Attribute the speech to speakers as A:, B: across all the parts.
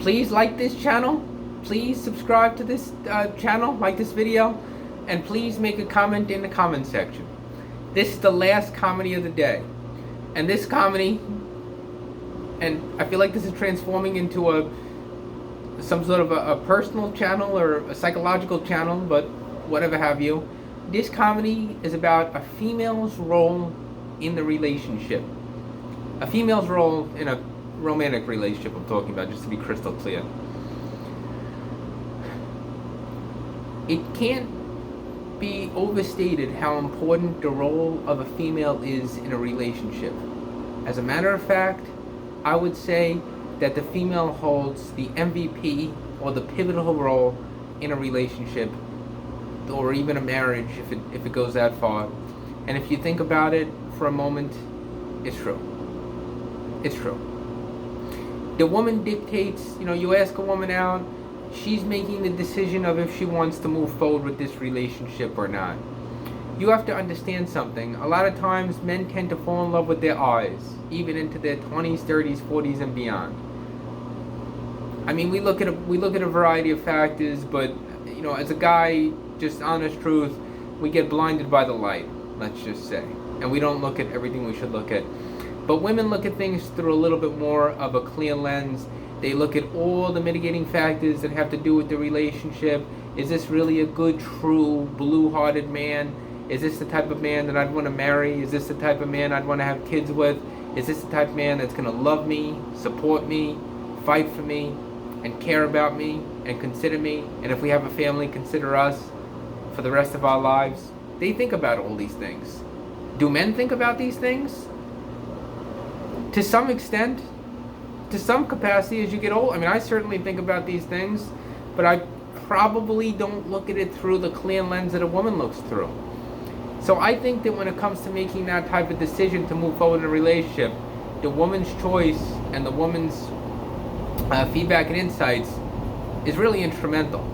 A: Please like this channel. Please subscribe to this channel, like this video, and please make a comment in the comment section. This is the last comedy of the day. And this comedy, and I feel like this is transforming into some sort of a personal channel or a psychological channel, but whatever have you. This comedy is about a female's role in the relationship. A female's role in a romantic relationship I'm talking about, just to be crystal clear. It can't be overstated how important the role of a female is in a relationship. As a matter of fact, I would say that the female holds the MVP or the pivotal role in a relationship, or even a marriage if it goes that far. And if you think about it for a moment, it's true. It's true. The woman dictates, you ask a woman out, she's making the decision of if she wants to move forward with this relationship or not. You have to understand something. A lot of times men tend to fall in love with their eyes, even into their 20s, 30s, 40s, and beyond. I mean, we look at a variety of factors, but as a guy, just honest truth, we get blinded by the light, let's just say. And we don't look at everything we should look at. But women look at things through a little bit more of a clear lens. They look at all the mitigating factors that have to do with the relationship. Is this really a good, true, blue-hearted man? Is this the type of man that I'd want to marry? Is this the type of man I'd want to have kids with? Is this the type of man that's going to love me, support me, fight for me, and care about me, and consider me? And if we have a family, consider us for the rest of our lives? They think about all these things. Do men think about these things? To some extent, to some capacity as you get old. I mean, I certainly think about these things, but I probably don't look at it through the clear lens that a woman looks through. So I think that when it comes to making that type of decision to move forward in a relationship, the woman's choice and the woman's feedback and insights is really instrumental.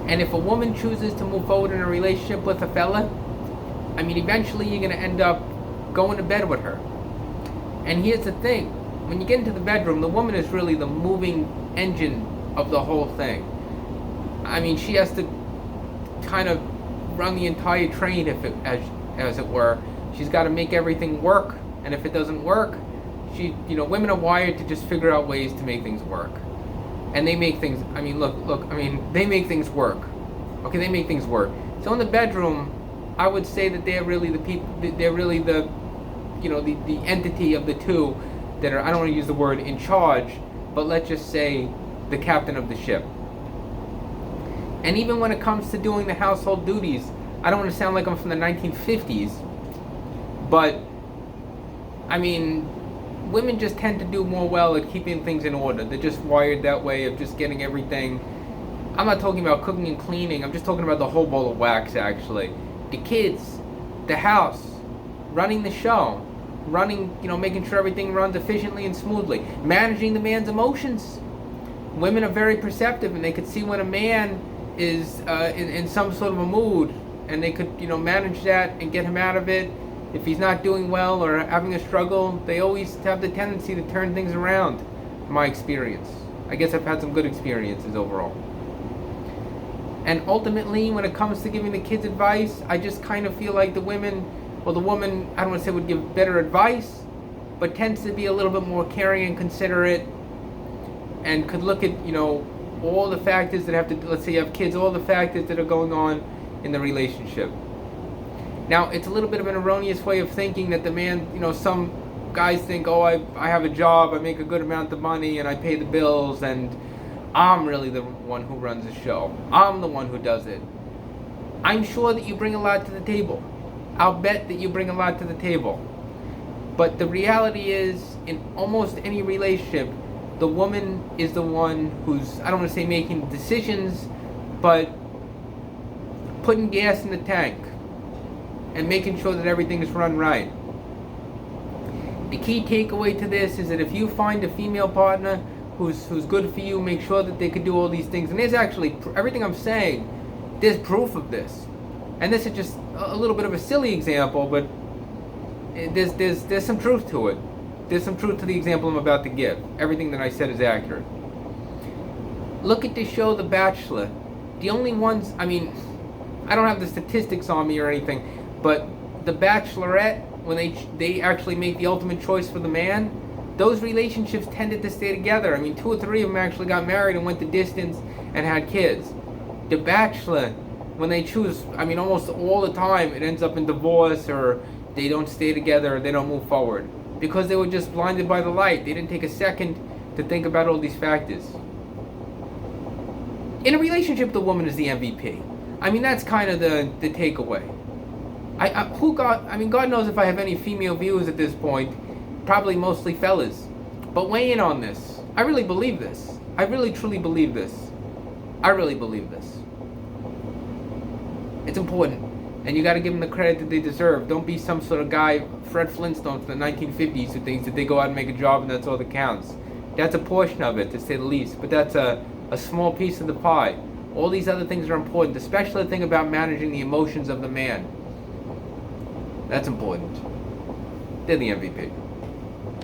A: And if a woman chooses to move forward in a relationship with a fella, I mean, eventually you're going to end up going to bed with her. And here's the thing. When you get into the bedroom, the woman is really the moving engine of the whole thing. I mean, she has to kind of run the entire train, as it were. She's got to make everything work. And if it doesn't work, women are wired to just figure out ways to make things work. And they make things, they make things work. Okay, they make things work. So in the bedroom, I would say that they're really the people, they're really the entity of the two that are, I don't want to use the word in charge, but let's just say the captain of the ship. And even when it comes to doing the household duties, I don't want to sound like I'm from the 1950s, but I mean, women just tend to do more well at keeping things in order. They're just wired that way of just getting everything. I'm not talking about cooking and cleaning. I'm just talking about the whole ball of wax, actually. The kids, the house, running the show, making sure everything runs efficiently and smoothly, managing the man's emotions. Women are very perceptive, and they could see when a man is in some sort of a mood, and they could, manage that and get him out of it. If he's not doing well or having a struggle, they always have the tendency to turn things around, in my experience. I guess I've had some good experiences overall. And ultimately, when it comes to giving the kids advice, I just kind of feel like the woman, I don't want to say would give better advice, but tends to be a little bit more caring and considerate, and could look at, all the factors that have to, let's say you have kids, all the factors that are going on in the relationship. Now, it's a little bit of an erroneous way of thinking that the man, some guys think, oh, I have a job, I make a good amount of money, and I pay the bills, and I'm really the one who runs the show. I'm the one who does it. I'm sure that you bring a lot to the table. I'll bet that you bring a lot to the table. But the reality is, in almost any relationship, the woman is the one who's, I don't want to say making decisions, but putting gas in the tank and making sure that everything is run right. The key takeaway to this is that if you find a female partner who's good for you, make sure that they can do all these things. And there's actually, everything I'm saying, there's proof of this. And this is just a little bit of a silly example, but there's some truth to it. There's some truth to the example I'm about to give. Everything that I said is accurate. Look at the show The Bachelor. The only ones, I mean, I don't have the statistics on me or anything, but The Bachelorette, when they actually make the ultimate choice for the man, those relationships tended to stay together. I mean, 2 or 3 of them actually got married and went the distance and had kids. The Bachelor, when they choose, I mean, almost all the time, it ends up in divorce, or they don't stay together, or they don't move forward. Because they were just blinded by the light. They didn't take a second to think about all these factors. In a relationship, the woman is the MVP. I mean, that's kind of the takeaway. God knows if I have any female viewers at this point. Probably mostly fellas. But weigh in on this. I really believe this. I really truly believe this. I really believe this. It's important. And you gotta give them the credit that they deserve. Don't be some sort of guy, Fred Flintstone from the 1950s, who thinks that they go out and make a job and that's all that counts. That's a portion of it, to say the least. But that's a small piece of the pie. All these other things are important, especially the thing about managing the emotions of the man. That's important. They're the MVP.